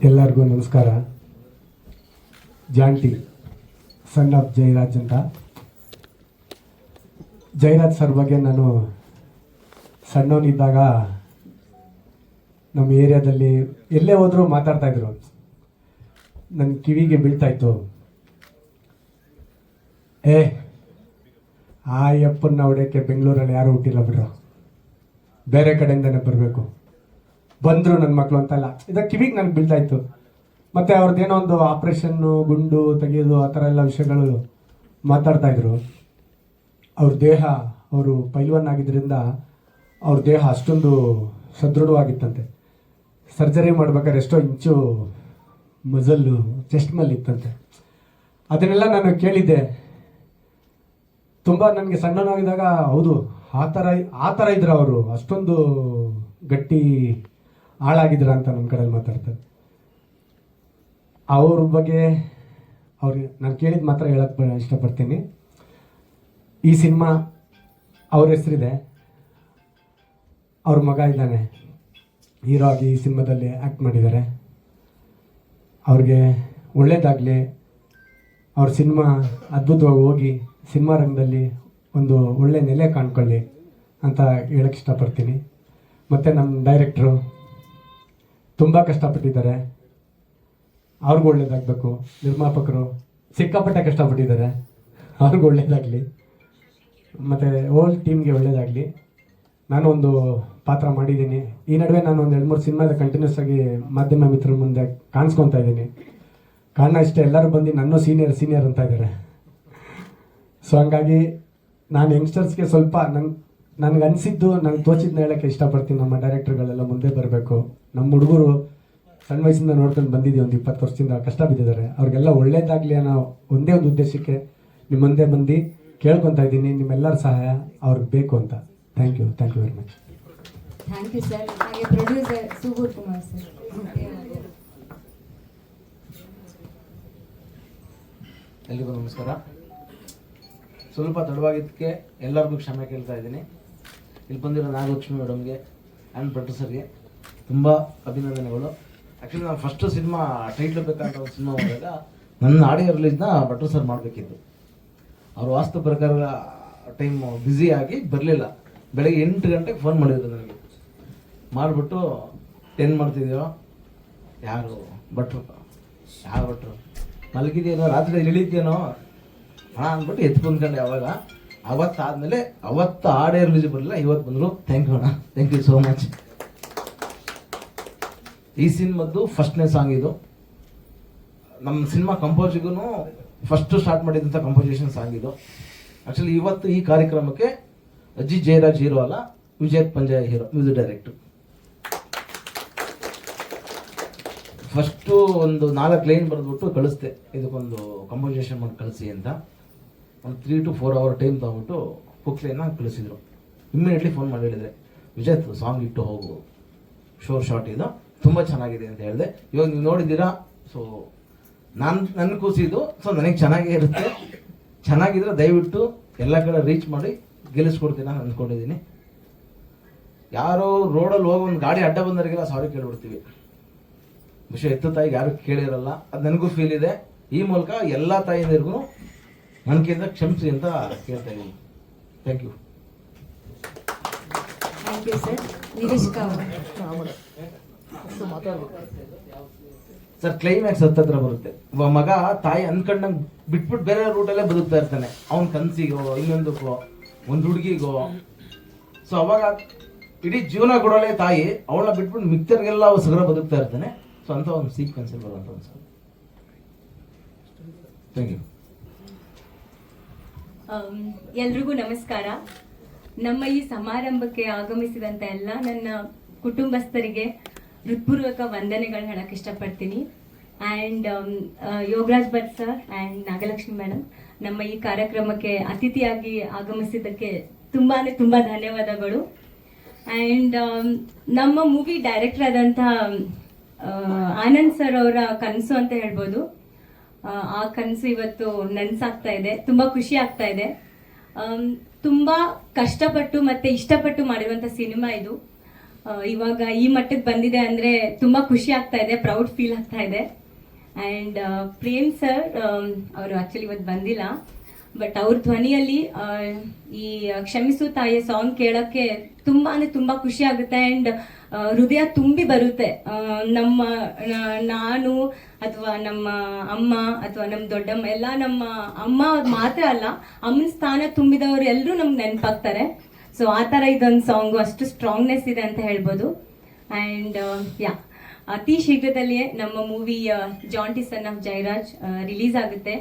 ಎಲ್ಲರಿಗೂ ನಮಸ್ಕಾರ. ಜಾಂಟಿ son of Jayaraj ಅಂತ. ಜಯರಾಜ್ ಸರ್ ಬಗ್ಗೆ ನಾನು ಸಣ್ಣವನಿದ್ದಾಗ ನಮ್ಮ ಏರಿಯಾದಲ್ಲಿ ಎಲ್ಲೇ ಹೋದರೂ ಮಾತಾಡ್ತಾಯಿದ್ರು. ನನ್ನ ಕಿವಿಗೆ ಬೀಳ್ತಾಯಿತ್ತು, ಆ ಯಪ್ಪನ್ನ ಹೊಡೆಯೋಕ್ಕೆ ಬೆಂಗಳೂರಲ್ಲಿ ಯಾರೂ ಹುಟ್ಟಿಲ್ಲ ಬಿಡ್ರು, ಬೇರೆ ಕಡೆಯಿಂದನೇ ಬರಬೇಕು, ಬಂದರು ನನ್ನ ಮಕ್ಕಳು ಅಂತಲ್ಲ. ಇದಕ್ಕೆ ಕಿವಿಗೆ ನನಗೆ ಬೀಳ್ತಾಯಿತ್ತು. ಮತ್ತು ಅವ್ರದ್ದೇನೋ ಒಂದು ಆಪ್ರೇಷನ್ನು, ಗುಂಡು ತೆಗೆಯೋದು, ಆ ಥರ ಎಲ್ಲ ವಿಷಯಗಳು ಮಾತಾಡ್ತಾಯಿದ್ರು. ಅವ್ರ ದೇಹ, ಅವರು ಪೈಲ್ವಾನ್ ಆಗಿದ್ದರಿಂದ ಅವ್ರ ದೇಹ ಅಷ್ಟೊಂದು ಸದೃಢವಾಗಿತ್ತಂತೆ. ಸರ್ಜರಿ ಮಾಡ್ಬೇಕಾದ್ರೆ ಎಷ್ಟೋ ಇಂಚು ಮಜಲ್ಲು ಚೆಸ್ಟ್ ಮೇಲೆ ಇತ್ತಂತೆ. ಅದನ್ನೆಲ್ಲ ನಾನು ಕೇಳಿದ್ದೆ. ತುಂಬ ನನಗೆ ಸಣ್ಣನಾಗಿದ್ದಾಗ ಹೌದು ಆ ಥರ ಇದ್ರು ಅವರು, ಅಷ್ಟೊಂದು ಗಟ್ಟಿ ಹಾಳಾಗಿದ್ರ ಅಂತ ನನ್ನ ಕಡೆಯಲ್ಲಿ ಮಾತಾಡ್ತಾರೆ. ಅವ್ರ ಬಗ್ಗೆ ಅವ್ರಿಗೆ ನಾನು ಕೇಳಿದ ಮಾತ್ರ ಹೇಳಕ್ಕೆ ಇಷ್ಟಪಡ್ತೀನಿ. ಈ ಸಿನಿಮಾ ಅವ್ರ ಹೆಸರಿದೆ, ಅವ್ರ ಮಗ ಇದ್ದಾನೆ, ಹೀರೋ ಆಗಿ ಈ ಸಿನಿಮಾದಲ್ಲಿ ಆ್ಯಕ್ಟ್ ಮಾಡಿದ್ದಾರೆ. ಅವ್ರಿಗೆ ಒಳ್ಳೇದಾಗಲಿ, ಅವ್ರ ಸಿನಿಮಾ ಅದ್ಭುತವಾಗಿ ಹೋಗಿ ಸಿನಿಮಾ ರಂಗದಲ್ಲಿ ಒಂದು ಒಳ್ಳೆ ನೆಲೆ ಕಾಣ್ಕೊಳ್ಳಿ ಅಂತ ಹೇಳಕ್ಕೆ ಇಷ್ಟಪಡ್ತೀನಿ. ಮತ್ತು ನಮ್ಮ ಡೈರೆಕ್ಟ್ರು ತುಂಬ ಕಷ್ಟಪಟ್ಟಿದ್ದಾರೆ, ಅವ್ರಿಗೂ ಒಳ್ಳೇದಾಗಬೇಕು. ನಿರ್ಮಾಪಕರು ಸಿಕ್ಕಾಪಟ್ಟೆ ಕಷ್ಟಪಟ್ಟಿದ್ದಾರೆ, ಅವ್ರಿಗೂ ಒಳ್ಳೇದಾಗಲಿ. ಮತ್ತು ಹೋಲ್ ಟೀಮ್ಗೆ ಒಳ್ಳೇದಾಗಲಿ. ನಾನು ಒಂದು ಪಾತ್ರ ಮಾಡಿದ್ದೀನಿ. ಈ ನಡುವೆ ನಾನು ಒಂದು 2-3 ಸಿನಿಮಾದ ಕಂಟಿನ್ಯೂಸ್ ಆಗಿ ಮಾಧ್ಯಮ ಮಿತ್ರರ ಮುಂದೆ ಕಾಣಿಸ್ಕೊತಾ ಇದ್ದೀನಿ. ಕಾರಣ ಇಷ್ಟೇ, ಎಲ್ಲರೂ ಬಂದು ನನ್ನ ಸೀನಿಯರ್ ಅಂತ ಇದ್ದಾರೆ. ಸೊ ಹಂಗಾಗಿ ನಾನು ಯಂಗ್ಸ್ಟರ್ಸ್ಗೆ ಸ್ವಲ್ಪ ನನಗೆ ಅನಿಸಿದ್ದು, ನನಗೆ ತೋಚಿದ್ನ ಹೇಳೋಕ್ಕೆ ಇಷ್ಟಪಡ್ತೀನಿ. ನಮ್ಮ ಡೈರೆಕ್ಟರ್ಗಳೆಲ್ಲ ಮುಂದೆ ಬರಬೇಕು. ನಮ್ಮ ಹುಡುಗರು ಸಣ್ಣ ವಯಸ್ಸಿಂದ ನೋಡ್ಕೊಂಡು ಬಂದಿದ್ದೀವಿ, ಒಂದು 20 ವರ್ಷದಿಂದ ಕಷ್ಟ ಬಿದ್ದಿದ್ದಾರೆ. ಅವ್ರಿಗೆಲ್ಲ ಒಳ್ಳೇದಾಗಲಿ ಅನ್ನೋ ಒಂದೇ ಒಂದು ಉದ್ದೇಶಕ್ಕೆ ನಿಮ್ಮ ಮುಂದೆ ಬಂದು ಕೇಳ್ಕೊತಾ ಇದ್ದೀನಿ. ನಿಮ್ಮೆಲ್ಲರ ಸಹಾಯ ಅವ್ರಿಗೆ ಬೇಕು ಅಂತ. Thank you very much. Thank you sir. ಹಾಗೆ ಪ್ರೊಡ್ಯೂಸರ್ ಸುಬೋಧ್ ಕುಮಾರ್ ಸರ್. ಎಲ್ರಿಗೂ ನಮಸ್ಕಾರ. ಸ್ವಲ್ಪ ತಡವಾಗಿದ್ದಕ್ಕೆ ಎಲ್ಲರಿಗೂ ಕ್ಷಮೆ ಕೇಳ್ತಾ ಇದ್ದೀನಿ. ಇಲ್ಲಿ ಬಂದಿರೋ ನಾಗಲಕ್ಷ್ಮಿ ಮೇಡಮ್ಗೆ ಆ್ಯಂಡ್ ಪ್ರೊಡ್ಯೂಸರ್ಗೆ ತುಂಬ ಅಭಿನಂದನೆಗಳು. ಆ್ಯಕ್ಚುಲಿ ನಾನು ಫಸ್ಟು ಸಿನಿಮಾ ಟೈಟ್ಲ್ ಬೇಕಂತ ಒಂದು ಸಿನಿಮಾ ಮಾಡಿದಾಗ ನನ್ನ ಆಡಿಯೋ ರಿಲೀಸ್ನ ಪ್ರೊಡ್ಯೂಸರ್ ಮಾಡಬೇಕಿತ್ತು. ಅವ್ರ ವಾಸ್ತು ಪ್ರಕಾರ ಟೈಮ್ ಬ್ಯುಸಿ ಆಗಿ ಬರಲಿಲ್ಲ. ಬೆಳಗ್ಗೆ 8 ಗಂಟೆಗೆ ಫೋನ್ ಮಾಡಿದ್ರು ನನಗೆ. ಮಾಡಿಬಿಟ್ಟು ಏನು ಮಾಡ್ತಿದ್ದೀರೋ, ಯಾರು ಭಟ್ರು ಮಲಗಿದೇನೋ, ರಾತ್ರಿ ಇಳಿತೇನೋ ಹಣ ಅಂದ್ಬಿಟ್ಟು ಎತ್ಕೊಂಡ್ಕೊಂಡು ಅವತ್ತಾದಮೇಲೆ ಅವತ್ತು ಆಡಿಯೋ ರಿಲೀಸ್ ಬರಲಿಲ್ಲ, ಇವತ್ತು ಬಂದರು. ಥ್ಯಾಂಕ್ ಯು ಅಣ್ಣ, ಥ್ಯಾಂಕ್ ಯು ಸೋ ಮಚ್. ಈ ಸಿನಿಮಾದ್ದು ಫಸ್ಟ್ನೇ ಸಾಂಗ್ ಇದು. ನಮ್ಮ ಸಿನಿಮಾ ಕಂಪೋಸಿಗೂ ಫಸ್ಟು ಸ್ಟಾರ್ಟ್ ಮಾಡಿದಂಥ ಕಂಪೋಸಿಷನ್ ಸಾಂಗ್ ಇದು. ಆ್ಯಕ್ಚುಲಿ ಇವತ್ತು ಈ ಕಾರ್ಯಕ್ರಮಕ್ಕೆ ಅಜ್ಜಿ ಜಯರಾಜ್ ಹೀರೋ ಅಲ್ಲ, Vijay Panjaya hero, music director. First ಒಂದು 4 ಲೈನ್ ಬರೆದ್ಬಿಟ್ಟು ಕಳಿಸ್ದೆ, ಇದಕ್ಕೊಂದು ಕಂಪೋಸಿಷನ್ ಮಾಡಿ ಕಳಿಸಿ ಅಂತ. ಒಂದು 3 to 4 hour ಟೈಮ್ ತಗೊಂಬಿಟ್ಟು ಕುಕ್ಲೇನ ಕಳಿಸಿದ್ರು. ಇಮ್ಮಿಡಿಯೇಟ್ಲಿ ಫೋನ್ ಮಾಡಿ ಹೇಳಿದ್ರೆ, ವಿಜಯ್ ಸಾಂಗ್ ಇಟ್ಟು ಹೋಗು, ಶೋರ್ ಶಾರ್ಟ್ ಇದು ತುಂಬ ಚೆನ್ನಾಗಿದೆ ಅಂತ ಹೇಳಿದೆ. ಇವಾಗ ನೀವು ನೋಡಿದ್ದೀರಾ. ಸೊ ನನ್ನ ಖುಷಿದು. ಸೊ ನನಗೆ ಚೆನ್ನಾಗೇ ಇರುತ್ತೆ. ಚೆನ್ನಾಗಿದ್ರೆ ದಯವಿಟ್ಟು ಎಲ್ಲ ಕಡೆ ರೀಚ್ ಮಾಡಿ ಗೆಲ್ಲಿಸ್ಕೊಡ್ತೀನಿ ನಾನು ಅಂದ್ಕೊಂಡಿದ್ದೀನಿ. ಯಾರೋ ರೋಡಲ್ಲಿ ಹೋಗಿ ಒಂದು ಗಾಡಿ ಅಡ್ಡ ಬಂದವರಿಗೆಲ್ಲ ಸಾರಿ ಕೇಳ್ಬಿಡ್ತೀವಿ. ವಿಷಯ ಎತ್ತು ತಾಯಿಗೆ ಯಾರು ಕೇಳಿರಲ್ಲ. ಅದು ನನಗೂ ಫೀಲ್ ಇದೆ. ಈ ಮೂಲಕ ಎಲ್ಲ ತಾಯಿಯಂದಿರಿಗೂ ನನಗಿಂತ ಕ್ಷಮಿಸಿ ಅಂತ ಕೇಳ್ತಾ ಇದ್ದೀನಿ. Thank you. Thank you sir. Nirishka sir, climax ಹತ್ತತ್ರ ಬರುತ್ತೆ. ಮಗ ತಾಯಿ ಅಂದ್ಕೊಂಡಂಗೆ ಬಿಟ್ಬಿಟ್ಟು ಬೇರೆ ರೂಟಲ್ಲೇ ಬದುಕ್ತಾ ಇರ್ತಾನೆ. ಅವ್ನ ಕನಸಿಗೋ, ಇನ್ನೊಂದಕ್ಕೋ, ಒಂದು ಹುಡುಗಿಗೋ. ಸೊ ಅವಾಗ ಇಡೀ ಜೀವನ ಕೊಡೋಳೆ ತಾಯಿ, ಅವಳನ್ನ ಬಿಟ್ಬಿಟ್ಟು ಮಿಕ್ತರಿಗೆಲ್ಲ ಅವ ಸಗರ ಬದುಕ್ತಾ ಇರ್ತಾನೆ. ಸೊ ಅಂತ ಒಂದು ಸೀಕ್ವೆನ್ಸ್ ಬರುವಂತ ಒಂದು ಸರ್. Thank you. ಎಲ್ರಿಗೂ ನಮಸ್ಕಾರ. ನಮ್ಮ ಈ ಸಮಾರಂಭಕ್ಕೆ ಆಗಮಿಸಿದಂತ ಎಲ್ಲ ನನ್ನ ಕುಟುಂಬಸ್ಥರಿಗೆ ಹೃತ್ಪೂರ್ವಕ ವಂದನೆಗಳನ್ನ ಹೇಳಕ್ ಇಷ್ಟಪಡ್ತೀನಿ. And Yogaraj Bhat sir and Nagalakshmi madam ನಮ್ಮ ಈ ಕಾರ್ಯಕ್ರಮಕ್ಕೆ ಅತಿಥಿಯಾಗಿ ಆಗಮಿಸಿದ್ದಕ್ಕೆ ತುಂಬ ಧನ್ಯವಾದಗಳು. ಆ್ಯಂಡ್ ನಮ್ಮ ಮೂವಿ ಡೈರೆಕ್ಟರ್ ಆದಂಥ ಆನಂದ್ ಸರ್ ಅವರ ಕನಸು ಅಂತ ಹೇಳ್ಬೋದು. ಆ ಕನಸು ಇವತ್ತು ನನಸಾಗ್ತಾ ಇದೆ. ತುಂಬ ಖುಷಿ ಆಗ್ತಾ ಇದೆ. ತುಂಬ ಕಷ್ಟಪಟ್ಟು ಮತ್ತು ಇಷ್ಟಪಟ್ಟು ಮಾಡಿರುವಂಥ ಸಿನಿಮಾ ಇದು. ಇವಾಗ ಈ ಮಟ್ಟಕ್ಕೆ ಬಂದಿದೆ ಅಂದರೆ ತುಂಬ ಖುಷಿ ಆಗ್ತಾ ಇದೆ, ಪ್ರೌಡ್ ಫೀಲ್ ಆಗ್ತಾ ಇದೆ. ಆ್ಯಂಡ್ ಪ್ರೇಮ್ ಸರ್ ಅವರು ಆ್ಯಕ್ಚುಲಿ ಇವತ್ತು ಬಂದಿಲ್ಲ, ಬಟ್ ಅವ್ರ ಧ್ವನಿಯಲ್ಲಿ ಈ ಕ್ಷಮಿಸು ತಾಯಿಯ ಸಾಂಗ್ ಕೇಳೋಕ್ಕೆ ತುಂಬ ಅಂದರೆ ತುಂಬ ಖುಷಿ ಆಗುತ್ತೆ. ಆ್ಯಂಡ್ ಹೃದಯ ತುಂಬಿ ಬರುತ್ತೆ. ನಾನು ಅಥವಾ ನಮ್ಮ ಅಮ್ಮ ಅಥವಾ ನಮ್ಮ ದೊಡ್ಡಮ್ಮ ಎಲ್ಲ ನಮ್ಮ ಅಮ್ಮ ಮಾತ್ರ ಅಲ್ಲ, ಅಮ್ಮನ ಸ್ಥಾನ ತುಂಬಿದವರು ಎಲ್ಲರೂ ನಮ್ಗೆ ನೆನಪಾಗ್ತಾರೆ. ಸೊ ಆ ಥರ ಇದೊಂದು ಸಾಂಗು ಅಷ್ಟು ಸ್ಟ್ರಾಂಗ್ನೆಸ್ ಇದೆ ಅಂತ ಹೇಳ್ಬೋದು. ಆ್ಯಂಡ್ ಅತಿ ಶೀಘ್ರದಲ್ಲಿಯೇ ನಮ್ಮ movie ಜಾಂಟಿ son of Jayaraj release ಆಗುತ್ತೆ.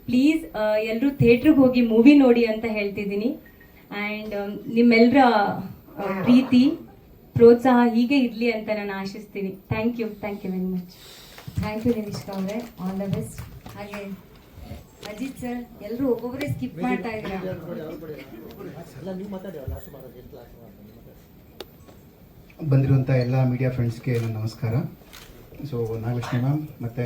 ಪ್ಲೀಸ್ ಎಲ್ಲರೂ ಥಿಯೇಟ್ರಿಗೆ ಹೋಗಿ ಮೂವಿ ನೋಡಿ ಅಂತ ಹೇಳ್ತಿದ್ದೀನಿ. ಆ್ಯಂಡ್ ನಿಮ್ಮೆಲ್ಲರ ಪ್ರೀತಿ ಪ್ರೋತ್ಸಾಹ ಹೀಗೆ ಇರಲಿ ಅಂತ ನಾನು ಆಶಿಸ್ತೀನಿ. Thank you very much. Thank you Nivishka ಅವರೇ, ಆಲ್ ದ ಬೆಸ್ಟ್. ಹಾಗೆ ಅಜಿತ್ ಸರ್, ಎಲ್ಲರೂ ಒಬ್ಬೊಬ್ಬರೇ ಸ್ಕಿಪ್ ಮಾಡ್ತಾ ಇದ್ದೀರಾ. ಬಂದಿರುವಂಥ ಎಲ್ಲ ಮೀಡಿಯಾ ಫ್ರೆಂಡ್ಸ್ಗೆ ನನ್ನ ನಮಸ್ಕಾರ. ಸೊ ನಾಗಲಕ್ಷ್ಮಿ ಮ್ಯಾಮ್ ಮತ್ತು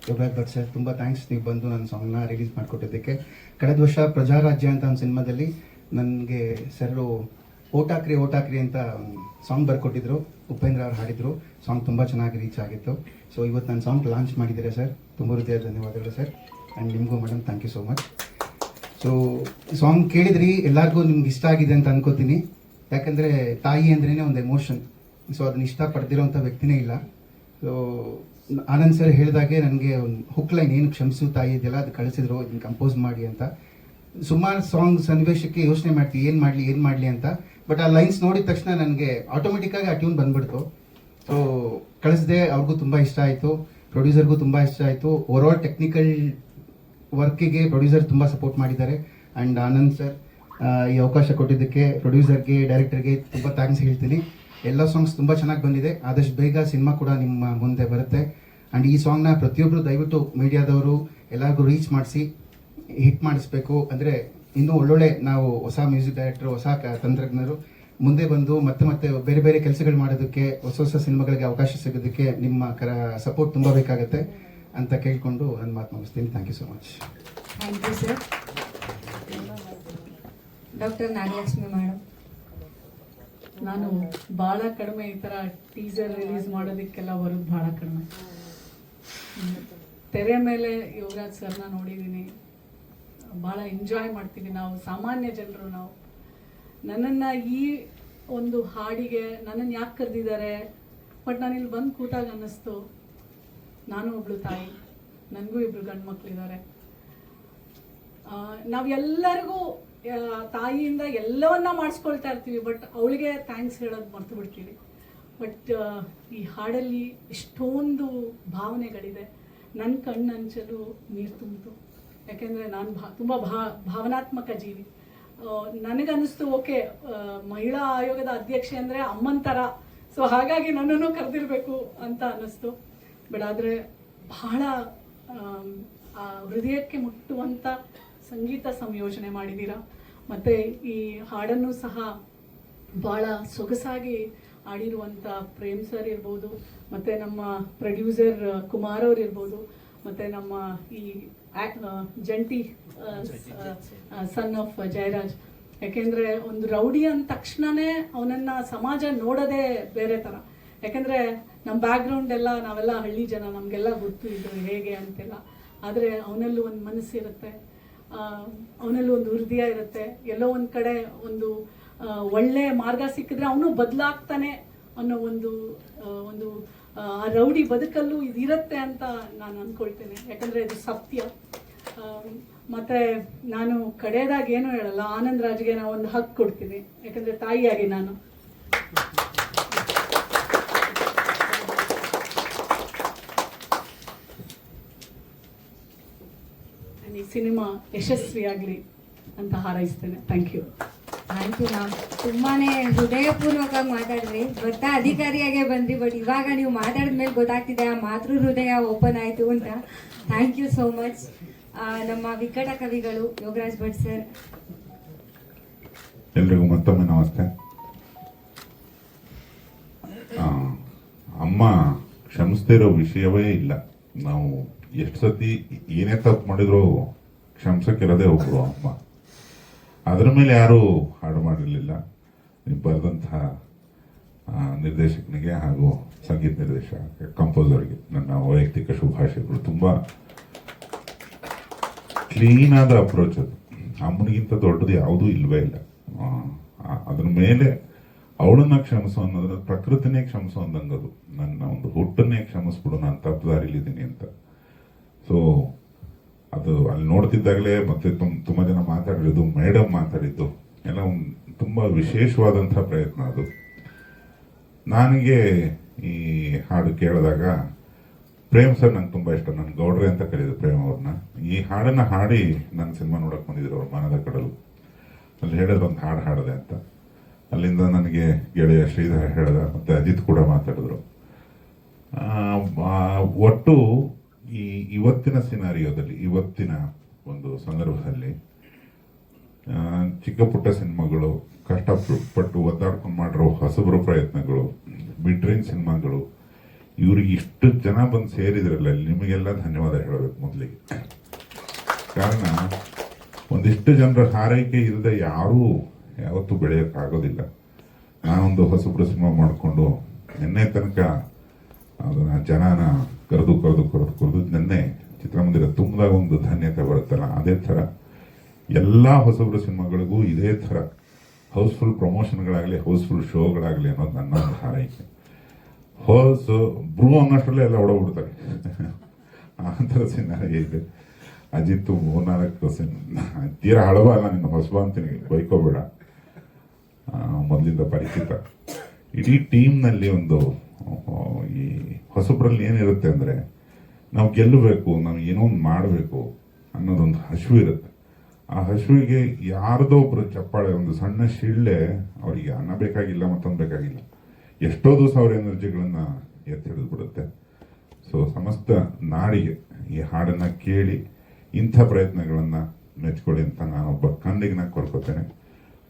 ಯೋಗರಾಜ್ ಭಟ್ ಸರ್, ತುಂಬ ಥ್ಯಾಂಕ್ಸ್ ನೀವು ಬಂದು ನನ್ನ ಸಾಂಗ್ನ ರಿಲೀಸ್ ಮಾಡಿಕೊಟ್ಟಿದ್ದಕ್ಕೆ. ಕಳೆದ ವರ್ಷ ಪ್ರಜಾರಾಜ್ಯ ಅಂತ ಒಂದು ಸಿನಿಮಾದಲ್ಲಿ ನನಗೆ ಸರು ಓಟಾಕ್ರಿ ಓಟಾಕ್ರಿ ಅಂತ ಸಾಂಗ್ ಬರ್ಕೊಟ್ಟಿದ್ರು, ಉಪೇಂದ್ರ ಅವ್ರು ಹಾಡಿದರು. ಸಾಂಗ್ ತುಂಬ ಚೆನ್ನಾಗಿ ರೀಚ್ ಆಗಿತ್ತು. ಸೊ ಇವತ್ತು ನನ್ನ ಸಾಂಗ್ ಲಾಂಚ್ ಮಾಡಿದ್ದೀರಾ ಸರ್, ತುಂಬ ಹೃದಯ ಧನ್ಯವಾದಗಳು ಸರ್. ಆ್ಯಂಡ್ ನಿಮಗೂ madam thank you so much. So song ಕೇಳಿದ್ರಿ, ಎಲ್ಲರಿಗೂ ನಿಮ್ಗೆ ಇಷ್ಟ ಆಗಿದೆ ಅಂತ ಅನ್ಕೋತೀನಿ. ಯಾಕಂದರೆ ತಾಯಿ ಅಂದ್ರೇ ಒಂದು ಎಮೋಷನ್. ಸೊ ಅದನ್ನ ಇಷ್ಟಪಡ್ದಿರೋಂಥ ವ್ಯಕ್ತಿನೇ ಇಲ್ಲ. ಸೊ ಆನಂದ್ ಸರ್ ಹೇಳಿದಾಗೆ ನನಗೆ ಒಂದು ಹುಕ್ ಲೈನ್, ಏನು ಕ್ಷಮಿಸು ತಾಯಿ ಇದೆಯಲ್ಲ, ಅದು ಕಳಿಸಿದ್ರು ಇದನ್ನು ಕಂಪೋಸ್ ಮಾಡಿ ಅಂತ. ಸುಮಾರು ಸಾಂಗ್ ಸನ್ನಿವೇಶಕ್ಕೆ ಯೋಚನೆ ಮಾಡ್ತೀವಿ ಏನು ಮಾಡಲಿ ಅಂತ. ಬಟ್ ಆ ಲೈನ್ಸ್ ನೋಡಿದ ತಕ್ಷಣ ನನಗೆ ಆಟೋಮೆಟಿಕ್ಕಾಗಿ ಆ ಟ್ಯೂನ್ ಬಂದ್ಬಿಡ್ತು. ಸೊ ಕಳಿಸಿದೆ, ಅವ್ರಿಗೂ ತುಂಬ ಇಷ್ಟ ಆಯಿತು, ಪ್ರೊಡ್ಯೂಸರ್ಗೂ ತುಂಬ ಇಷ್ಟ ಆಯಿತು. ಓವರಾಲ್ ಟೆಕ್ನಿಕಲ್ ವರ್ಕಿಗೆ ಪ್ರೊಡ್ಯೂಸರ್ ತುಂಬ ಸಪೋರ್ಟ್ ಮಾಡಿದ್ದಾರೆ. ಆ್ಯಂಡ್ ಆನಂದ್ ಸರ್ ಈ ಅವಕಾಶ ಕೊಟ್ಟಿದ್ದಕ್ಕೆ ಪ್ರೊಡ್ಯೂಸರ್ಗೆ, ಡೈರೆಕ್ಟರ್ಗೆ ತುಂಬ ಥ್ಯಾಂಕ್ಸ್ ಹೇಳ್ತೀನಿ. ಎಲ್ಲ ಸಾಂಗ್ಸ್ ತುಂಬ ಚೆನ್ನಾಗಿ ಬಂದಿದೆ. ಆದಷ್ಟು ಬೇಗ ಸಿನಿಮಾ ಕೂಡ ನಿಮ್ಮ ಮುಂದೆ ಬರುತ್ತೆ. ಆ್ಯಂಡ್ ಈ ಸಾಂಗ್ನ ಪ್ರತಿಯೊಬ್ಬರು ದಯವಿಟ್ಟು ಮೀಡಿಯಾದವರು ಎಲ್ಲರಿಗೂ ರೀಚ್ ಮಾಡಿಸಿ ಹಿಟ್ ಮಾಡಿಸ್ಬೇಕು. ಅಂದರೆ ಇನ್ನೂ ಒಳ್ಳೊಳ್ಳೆ ನಾವು ಹೊಸ ಮ್ಯೂಸಿಕ್ ಡೈರೆಕ್ಟರ್, ಹೊಸ ತಂತ್ರಜ್ಞರು ಮುಂದೆ ಬಂದು ಮತ್ತೆ ಬೇರೆ ಬೇರೆ ಕೆಲಸಗಳು ಮಾಡೋದಕ್ಕೆ, ಹೊಸ ಸಿನಿಮಾಗಳಿಗೆ ಅವಕಾಶ ಸಿಗೋದಕ್ಕೆ ನಿಮ್ಮ ಸಪೋರ್ಟ್ ತುಂಬ ಬೇಕಾಗುತ್ತೆ ಅಂತ ಕೇಳಿಕೊಂಡು ನನ್ನ ಮಾತು ಮುಗಿಸ್ತೀನಿ. Thank you so much. Thank you sir. Doctor Nagalakshmi madam. ನಾನು ಭಾಳ ಕಡಿಮೆ ಈ ಥರ ಟೀಸರ್ ರಿಲೀಸ್ ಮಾಡೋದಕ್ಕೆಲ್ಲ ಬರೋದು ಭಾಳ ಕಡಿಮೆ. ತೆರೆ ಮೇಲೆ ಯೋಗರಾಜ್ ಸರ್ನ ನೋಡಿದ್ದೀನಿ, ಭಾಳ ಎಂಜಾಯ್ ಮಾಡ್ತೀವಿ ನಾವು, ಸಾಮಾನ್ಯ ಜನರು ನಾವು. ನನ್ನನ್ನು ಈ ಒಂದು ಹಾಡಿಗೆ ನನ್ನನ್ನು ಯಾಕೆ ಕರೆದಿದ್ದಾರೆ, ಬಟ್ ನಾನು ಇಲ್ಲಿ ಬಂದು ಕೂತಾಗ ಅನ್ನಿಸ್ತು, ನಾನು ಒಬ್ಳು ತಾಯಿ, ನನಗೂ ಇಬ್ಬರು ಗಂಡು ಮಕ್ಕಳಿದ್ದಾರೆ. ನಾವೆಲ್ಲರಿಗೂ ತಾಯಿಯಿಂದ ಎಲ್ಲವನ್ನ ಮಾಡಿಸ್ಕೊಳ್ತಾ ಇರ್ತೀವಿ, ಬಟ್ ಅವಳಿಗೆ ಥ್ಯಾಂಕ್ಸ್ ಹೇಳೋದು ಮರ್ತು ಬಿಡ್ತೀವಿ. ಬಟ್ ಈ ಹಾಡಲ್ಲಿ ಎಷ್ಟೊಂದು ಭಾವನೆಗಳಿದೆ. ನನ್ನ ಕಣ್ಣಂಚಲು ನೀರು ತುಂಬಿತು. ಯಾಕೆಂದರೆ ನಾನು ತುಂಬ ಭಾವನಾತ್ಮಕ ಜೀವಿ. ನನಗನ್ನಿಸ್ತು, ಓಕೆ, ಮಹಿಳಾ ಆಯೋಗದ ಅಧ್ಯಕ್ಷೆ ಅಂದರೆ ಅಮ್ಮನ ಥರ, ಸೊ ಹಾಗಾಗಿ ನನ್ನನ್ನು ಕರೆದಿರಬೇಕು ಅಂತ ಅನ್ನಿಸ್ತು. ಬಟ್ ಆದರೆ ಬಹಳ ಹೃದಯಕ್ಕೆ ಮುಟ್ಟುವಂಥ ಸಂಗೀತ ಸಂಯೋಜನೆ ಮಾಡಿದ್ದೀರಾ. ಮತ್ತು ಈ ಹಾಡನ್ನು ಸಹ ಭಾಳ ಸೊಗಸಾಗಿ ಆಡಿರುವಂಥ ಪ್ರೇಮ್ ಸರ್ ಇರ್ಬೋದು, ಮತ್ತು ನಮ್ಮ ಪ್ರೊಡ್ಯೂಸರ್ ಕುಮಾರ್ ಅವ್ರು ಇರ್ಬೋದು, ಮತ್ತು ನಮ್ಮ ಈ ಜಂಟಿ ಸನ್ ಆಫ್ ಜಯರಾಜ್. ಯಾಕೆಂದರೆ ಒಂದು ರೌಡಿ ಅಂದ ತಕ್ಷಣವೇ ಅವನನ್ನು ಸಮಾಜ ನೋಡೋದೇ ಬೇರೆ ಥರ. ಯಾಕೆಂದರೆ ನಮ್ಮ ಬ್ಯಾಕ್ಗ್ರೌಂಡ್ ಎಲ್ಲ ನಾವೆಲ್ಲ ಹಳ್ಳಿ ಜನ, ನಮಗೆಲ್ಲ ಗೊತ್ತು ಇದು ಹೇಗೆ ಅಂತೆಲ್ಲ. ಆದರೆ ಅವನಲ್ಲೂ ಒಂದು ಮನಸ್ಸಿರುತ್ತೆ, ಅವನಲ್ಲೂ ಒಂದು ಹೃದಯ ಇರುತ್ತೆ. ಎಲ್ಲೋ ಒಂದು ಕಡೆ ಒಂದು ಒಳ್ಳೆ ಮಾರ್ಗ ಸಿಕ್ಕಿದ್ರೆ ಅವನು ಬದಲಾಗ್ತಾನೆ ಅನ್ನೋ ಒಂದು ಆ ರೌಡಿ ಬದುಕಲ್ಲೂ ಇದಿರುತ್ತೆ ಅಂತ ನಾನು ಅಂದ್ಕೊಳ್ತೇನೆ. ಯಾಕಂದರೆ ಇದು ಸತ್ಯ. ಮತ್ತು ನಾನು ಕಡೆಯದಾಗಿ ಏನೂ ಹೇಳಲ್ಲ, ಆನಂದ್ ರಾಜ್ಗೆ ನಾವು ಒಂದು ಹಕ್ಕು ಕೊಡ್ತೀನಿ, ಯಾಕಂದರೆ ತಾಯಿಯಾಗಿ ನಾನು. ಈ ಸಿನಿಮಾ ಯಶಸ್ವಿಯಾಗಲಿ ಅಂತ ಹಾರೈಸ್ತೇನೆ. Thank you. Thank you ma'am. ತುಂಬಾ ಹೃದಯಪೂರ್ವಕವಾಗಿ ಮಾತಾಡಿದ್ರಿ. ಬರ್ತಾ ಅಧಿಕಾರಿಯಾಗೇ ಬಂದ್ರಿ, ಬಟ್ ಇವಾಗ ನೀವು ಮಾತಾಡಿದ್ಮೇಲೆ ಗೊತ್ತಾಗ್ತಿದೆ ಆ ಮಾತೃ ಹೃದಯ ಓಪನ್ ಆಯಿತು ಅಂತ. Thank you so much. ನಮ್ಮ ವಿಕಟ ಕವಿಗಳು ಯೋಗರಾಜ್ ಭಟ್ ಸರ್. ಎಲ್ರಿಗೂ ಮತ್ತೊಮ್ಮೆ ನಮಸ್ತೆ. ಅಮ್ಮ ಕ್ಷಮಿಸ್ತಿರೋ ವಿಷಯವೇ ಇಲ್ಲ. ನಾವು ಎಷ್ಟು ಸತಿ ಏನೇ ತಪ್ಪು ಮಾಡಿದ್ರು ಕ್ಷಮಿಸಕ್ಕಿರೋದೇ ಒಬ್ರು ಅಮ್ಮ. ಅದರ ಮೇಲೆ ಯಾರೂ ಹಾಡು ಮಾಡಿರಲಿಲ್ಲ. ನೀವು ಬರೆದಂತಹ ನಿರ್ದೇಶಕನಿಗೆ ಹಾಗೂ ಸಂಗೀತ ನಿರ್ದೇಶಕ ಕಂಪೋಸರ್ಗೆ ನನ್ನ ವೈಯಕ್ತಿಕ ಶುಭಾಶಯಗಳು. ತುಂಬ ಕ್ಲೀನಾದ ಅಪ್ರೋಚ್ ಅದು. ಅಮ್ಮನಿಗಿಂತ ದೊಡ್ಡದು ಯಾವುದೂ ಇಲ್ವೇ ಇಲ್ಲ. ಅದ್ರ ಮೇಲೆ ಅವಳನ್ನ ಕ್ಷಮಿಸು ಅನ್ನೋದ್ರ ಪ್ರಕೃತಿನೇ ಕ್ಷಮಿಸು ಅಂದಂಗದು. ನನ್ನ ಒಂದು ಹುಟ್ಟನ್ನೇ ಕ್ಷಮಿಸ್ಬಿಡು, ನಾನು ತಪ್ಪು ದಾರಿಲಿದ್ದೀನಿ ಅಂತ. ಸೊ ಅದು ಅಲ್ಲಿ ನೋಡ್ತಿದ್ದಾಗಲೇ ಮತ್ತೆ ತುಂಬ ಜನ ಮಾತಾಡಿರೋದು, ಮೇಡಮ್ ಮಾತಾಡಿದ್ದು ಎಲ್ಲ ಒಂದು ತುಂಬ ವಿಶೇಷವಾದಂಥ ಪ್ರಯತ್ನ ಅದು. ನನಗೆ ಈ ಹಾಡು ಕೇಳಿದಾಗ ಪ್ರೇಮ್ ಸರ್ ನಂಗೆ ತುಂಬ ಇಷ್ಟ. ನನ್ನ ಗೌಡ್ರೆ ಅಂತ ಕರೀದು ಪ್ರೇಮ್ ಅವ್ರನ್ನ. ಈ ಹಾಡನ್ನ ಹಾಡಿ ನನ್ನ ಸಿನಿಮಾ ನೋಡಕ್ ಬಂದಿದ್ರು ಅವ್ರು, ಮನದ ಕಡಲು. ಅಲ್ಲಿ ಹೇಳಿದ್ರು ಒಂದು ಹಾಡು ಹಾಡಿದೆ ಅಂತ. ಅಲ್ಲಿಂದ ನನಗೆ ಗೆಳೆಯ ಶ್ರೀಧರ ಹೇಳ್ದ, ಮತ್ತೆ ಅಜಿತ್ ಕೂಡ ಮಾತಾಡಿದ್ರು. ಒಟ್ಟು ಇವತ್ತಿನ ಸಿನಾರಿಯೋದಲ್ಲಿ, ಇವತ್ತಿನ ಒಂದು ಸಂದರ್ಭದಲ್ಲಿ ಚಿಕ್ಕ ಪುಟ್ಟ ಸಿನಿಮಾಗಳು, ಕಷ್ಟಪಟ್ಟು ಒದ್ದಾಡ್ಕೊಂಡು ಮಾಡಿರೋ ಹೊಸಬರು ಪ್ರಯತ್ನಗಳು, ಮಿಡ್ರೇಂಜ್ ಸಿನಿಮಾಗಳು, ಇವ್ರಿಗೆ ಇಷ್ಟು ಜನ ಬಂದು ಸೇರಿದ್ರಲ್ಲ, ನಿಮಗೆಲ್ಲ ಧನ್ಯವಾದ ಹೇಳಬೇಕು ಮೊದಲಿಗೆ. ಕಾರಣ ಒಂದಿಷ್ಟು ಜನರ ಹಾರೈಕೆ ಇಲ್ಲದೆ ಯಾರೂ ಯಾವತ್ತೂ ಬೆಳೆಯೋಕ್ಕಾಗೋದಿಲ್ಲ. ನಾನೊಂದು ಹೊಸಬ್ರು ಸಿನಿಮಾ ಮಾಡಿಕೊಂಡು ನಿನ್ನೆ ತನಕ ಅದನ್ನ ಜನನ ಕರೆದು ನಿನ್ನೆ ಚಿತ್ರಮಂದಿರ ತುಂಬಿದಾಗ ಒಂದು ಧನ್ಯತೆ ಬರುತ್ತಲ್ಲ, ಅದೇ ಥರ ಎಲ್ಲ ಹೊಸಬ್ರು ಸಿನಿಮಾಗಳಿಗೂ ಇದೇ ಥರ ಹೌಸ್ಫುಲ್ ಪ್ರಮೋಷನ್ಗಳಾಗಲಿ, ಹೌಸ್ಫುಲ್ ಶೋಗಳಾಗಲಿ ಅನ್ನೋದು ನನ್ನ ಒಂದು ಹಾರೈಕೆ. ಬ್ರೂ ಅನ್ನೋಷ್ಟರಲ್ಲೇ ಎಲ್ಲ ಹೊಡೋಗ್ಬಿಡ್ತಾರೆ. ಆ ಥರ ಸಿನಿಮಾ ಇದೆ. ಅಜಿತ್ 3-4 ತೀರಾ ಹಳವ ಅಲ್ಲ, ನಿನ್ನ ಹೊಸಬ ಅಂತೀನಿ, ಬೈಕೋಬೇಡ, ಮೊದಲಿಂದ ಪರಿಚಿತ. ಇಡೀ ಟೀಮ್ನಲ್ಲಿ ಒಂದು ಈ ಹೊಸಬ್ರಲ್ಲಿ ಏನಿರುತ್ತೆ ಅಂದರೆ, ನಾವು ಗೆಲ್ಲಬೇಕು, ನಾವು ಏನೋ ಒಂದು ಮಾಡಬೇಕು ಅನ್ನೋದೊಂದು ಹಸಿವು ಇರುತ್ತೆ. ಆ ಹಸಿವಿಗೆ ಯಾರದೋ ಒಬ್ರು ಚಪ್ಪಾಳೆ, ಒಂದು ಸಣ್ಣ ಶಿಳ್ಳೆ ಅವರಿಗೆ ಅನ್ನ ಬೇಕಾಗಿಲ್ಲ, ಮತ್ತೊಂದು ಬೇಕಾಗಿಲ್ಲ, ಎಷ್ಟೋ ದಿವಸ ಅವ್ರ ಎನರ್ಜಿಗಳನ್ನ ಎತ್ತಿ ಹಿಡಿದ್ಬಿಡುತ್ತೆ. ಸೊ ಸಮಸ್ತ ನಾಡಿಗೆ ಈ ಹಾಡನ್ನ ಕೇಳಿ ಇಂಥ ಪ್ರಯತ್ನಗಳನ್ನ ಮೆಚ್ಕೊಳ್ಳಿ ಅಂತ ನಾನೊಬ್ಬ ಕಣ್ಣಿಗೆ ಕೋರ್ಕೋತೇನೆ.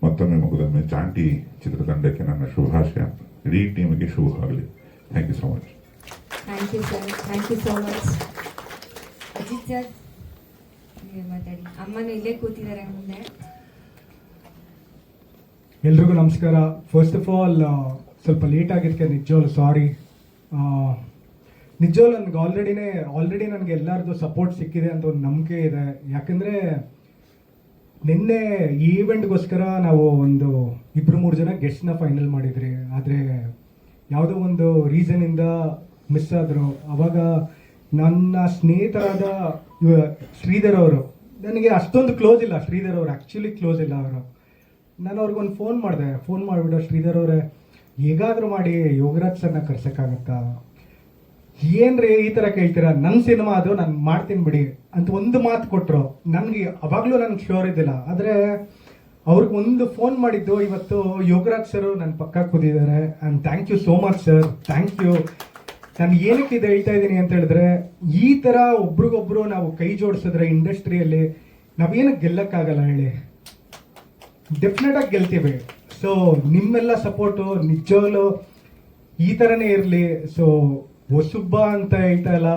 ಮತ್ತೊಮ್ಮೆ ಮುಗಿದೊಮ್ಮೆ ಜಾಂಟಿ ಚಿತ್ರತಂಡಕ್ಕೆ ನನ್ನ ಶುಭಾಶಯ, ಇಡೀ ಟೀಮಿಗೆ ಶುಭ ಆಗಲಿ. Thank you so much. Thank you sir, thank you so much. Ajit sir ನೀವೇ ಮಾತಾಡಿ. ಅಮ್ಮನೂ ಇಲ್ಲೇ ಕೂತಿದ್ದಾರೆ ಮುಂದೆ. ಎಲ್ರಿಗೂ ನಮಸ್ಕಾರ. ಫಸ್ಟ್ ಆಫ್ ಆಲ್ ಸ್ವಲ್ಪ ಲೇಟ್ ಆಗಿದ್ದಕ್ಕೆ ನಿಜವಾಗ್ಲು ಸಾರಿ. ನಿಜವಾಗ್ಲು ನನಗೆ ಆಲ್ರೆಡಿ ನನಗೆ ಎಲ್ಲರದ್ದು ಸಪೋರ್ಟ್ ಸಿಕ್ಕಿದೆ ಅಂತ ಒಂದು ನಂಬಿಕೆ ಇದೆ. ಯಾಕಂದರೆ ನಿನ್ನೆ ಈ ಈವೆಂಟ್ಗೋಸ್ಕರ ನಾವು ಒಂದು 2-3 ಜನ ಗೆಸ್ಟ್ನ ಫೈನಲ್ ಮಾಡಿದ್ರಿ. ಆದರೆ ಯಾವುದೋ ಒಂದು ರೀಸನಿಂದ ಮಿಸ್ ಆದರು. ಅವಾಗ ನನ್ನ ಸ್ನೇಹಿತರಾದ ಶ್ರೀಧರ್ ಅವರು, ನನಗೆ ಅಷ್ಟೊಂದು ಕ್ಲೋಸ್ ಇಲ್ಲ ಶ್ರೀಧರ್ ಅವರು, ಆ್ಯಕ್ಚುಲಿ ಕ್ಲೋಸ್ ಇಲ್ಲ ಅವರು. ನಾನು ಅವ್ರಿಗೊಂದು ಫೋನ್ ಮಾಡಿಬಿಟ್ಟು, ಶ್ರೀಧರ್ ಅವರೇ ಹೇಗಾದರೂ ಮಾಡಿ ಯೋಗರಾಜ್ ಸರ್ನ ಕರ್ಸೋಕ್ಕಾಗತ್ತಾ? ಏನ್ರಿ ಈ ಥರ ಕೇಳ್ತೀರಾ? ನನ್ನ ಸಿನಿಮಾ ಅದು, ನಾನು ಮಾಡ್ತೀನಿ ಬಿಡಿ ಅಂತ ಒಂದು ಮಾತು ಕೊಟ್ಟರು. ನನಗೆ ಅವಾಗಲೂ ನನಗೆ ಶ್ಯೂರ್ ಇದ್ದಿಲ್ಲ. ಆದರೆ ಅವ್ರಿಗೆ ಒಂದು ಫೋನ್ ಮಾಡಿದ್ದು ಇವತ್ತು ಯೋಗರಾಜ್ ಸರ್ ನನ್ನ ಪಕ್ಕ ಕೂತಿದ್ದಾರೆ. And thank you so much sir, thank you. ನಾನು ಏನಕ್ಕೆ ಇದು ಹೇಳ್ತಾ ಇದ್ದೀನಿ ಅಂತ ಹೇಳಿದ್ರೆ, ಈ ಥರ ಒಬ್ರಿಗೊಬ್ರು ನಾವು ಕೈ ಜೋಡಿಸಿದ್ರೆ ಇಂಡಸ್ಟ್ರಿಯಲ್ಲಿ ನಾವೇನಕ್ಕೆ ಗೆಲ್ಲಕ್ಕಾಗಲ್ಲ ಹೇಳಿ? ಡೆಫಿನೆಟ್ ಆಗಿ ಗೆಲ್ತೀವಿ. ಸೊ ನಿಮ್ಮೆಲ್ಲ ಸಪೋರ್ಟು ನಿಜವಾಗ್ಲೂ ಈ ಥರನೇ ಇರಲಿ. ಸೊ ಹೊಸುಬ್ಬ ಅಂತ ಹೇಳ್ತಾ ಇಲ್ಲ,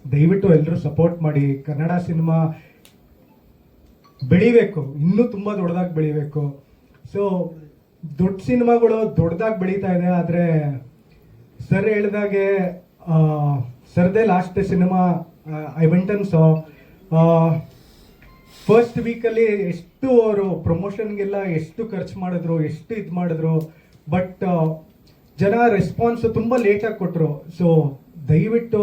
ದಯವಿಟ್ಟು ಎಲ್ಲರೂ ಸಪೋರ್ಟ್ ಮಾಡಿ. ಕನ್ನಡ ಸಿನಿಮಾ ಬೆಳಿಬೇಕು, ಇನ್ನೂ ತುಂಬ ದೊಡ್ಡದಾಗಿ ಬೆಳಿಬೇಕು. ಸೊ ದೊಡ್ಡ ಸಿನಿಮಾಗಳು ದೊಡ್ಡದಾಗಿ ಬೆಳೀತಾ ಇದೆ. ಆದರೆ ಸರ್ ಹೇಳಿದಾಗೆ ಸರ್ದೇ last cinema I went and saw, first ವೀಕಲ್ಲಿ ಎಷ್ಟು ಅವರು ಪ್ರಮೋಷನ್ಗೆಲ್ಲ ಎಷ್ಟು ಖರ್ಚು ಮಾಡಿದ್ರು, ಎಷ್ಟು ಇದು ಮಾಡಿದ್ರು. ಬಟ್ ಜನ ರೆಸ್ಪಾನ್ಸ್ ತುಂಬ ಲೇಟಾಗಿ ಕೊಟ್ಟರು. ಸೊ ದಯವಿಟ್ಟು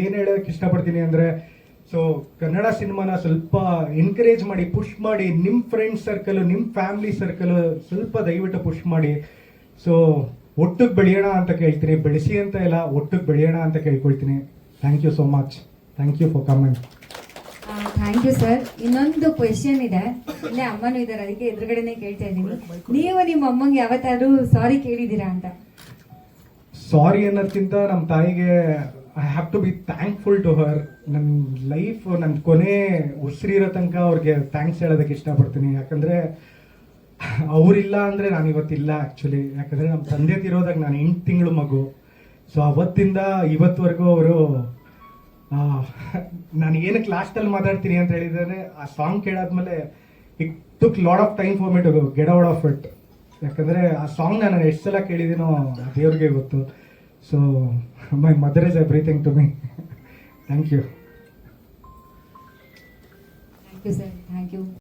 ಏನು ಹೇಳೋಕ್ಕೆ ಇಷ್ಟಪಡ್ತೀನಿ ಅಂದರೆ, ಸೊ ಕನ್ನಡ ಸಿನಿಮಾನ ಸ್ವಲ್ಪ ಎನ್ಕರೇಜ್ ಮಾಡಿ, ಪುಷ್ ಮಾಡಿ. ನಿಮ್ಮ ಫ್ರೆಂಡ್ಸ್ ಸರ್ಕಲು, ನಿಮ್ಮ ಫ್ಯಾಮಿಲಿ ಸರ್ಕಲು ಸ್ವಲ್ಪ ದಯವಿಟ್ಟು ಪುಷ್ ಮಾಡಿ. ಸೊ ಒಟ್ಟಿಗೆ ಬೆಳೆಯೋಣ ಅಂತ ಕೇಳ್ತೀನಿ, ಬೆಳೆಸಿ ಅಂತ ಇಲ್ಲ, ಒಟ್ಟಿಗೆ ಬೆಳೆಯೋಣ ಅಂತ ಕೇಳ್ಕೊಳ್ತೀನಿ. Thank you so much. Thank you for coming. Thank you sir. ಇನ್ನೊಂದು ಕ್ವೆಶನ್ ಇದೆ, ಇಲ್ಲೇ ಅಮ್ಮನೂ ಇದ್ದಾರೆ, ಅದಕ್ಕೆ ಎದುರುಗಡೆನೆ ಕೇಳ್ತಾ ಇದ್ದೀನಿ. ನೀವು ನಿಮ್ಮ ಅಮ್ಮಂಗೆ ಯಾವತ್ತಾದ್ರೂ ಸಾರಿ ಕೇಳಿದ್ದೀರಾ ಅಂತ? ಸಾರಿ ಅನ್ನೋದಕ್ಕಿಂತ ನಮ್ಮ ತಾಯಿಗೆ I have to be thankful to her. ನನ್ನ ಲೈಫ್, ನನ್ನ ಕೊನೆ ಉಸಿರಿರೋ ತನಕ ಅವ್ರಿಗೆ ಥ್ಯಾಂಕ್ಸ್ ಹೇಳೋದಕ್ಕೆ ಇಷ್ಟಪಡ್ತೀನಿ. ಯಾಕಂದರೆ ಅವರಿಲ್ಲ ಅಂದರೆ ನಾನು ಇವತ್ತಿಲ್ಲ ಆ್ಯಕ್ಚುಲಿ. ಯಾಕಂದರೆ ನಮ್ಮ ತಂದೆ ತಿರೋದಾಗ ನಾನು 8 ತಿಂಗಳು ಮಗು. ಸೊ ಅವತ್ತಿಂದ ಇವತ್ತುವರೆಗೂ ಅವರು, ನಾನು ಏನಕ್ಕೆ ಲಾಸ್ಟಲ್ಲಿ ಮಾತಾಡ್ತೀನಿ ಅಂತ ಹೇಳಿದರೆ, ಆ ಸಾಂಗ್ ಕೇಳಾದ್ಮೇಲೆ it took lot of time for me to get out of it. ಯಾಕಂದರೆ ಆ ಸಾಂಗ್ ನಾನು ಎಷ್ಟು ಸಲ ಕೇಳಿದ್ದೀನೋ ದೇವ್ರಿಗೆ ಗೊತ್ತು. So my mother is everything to me. Thank you. Thank you sir, thank you.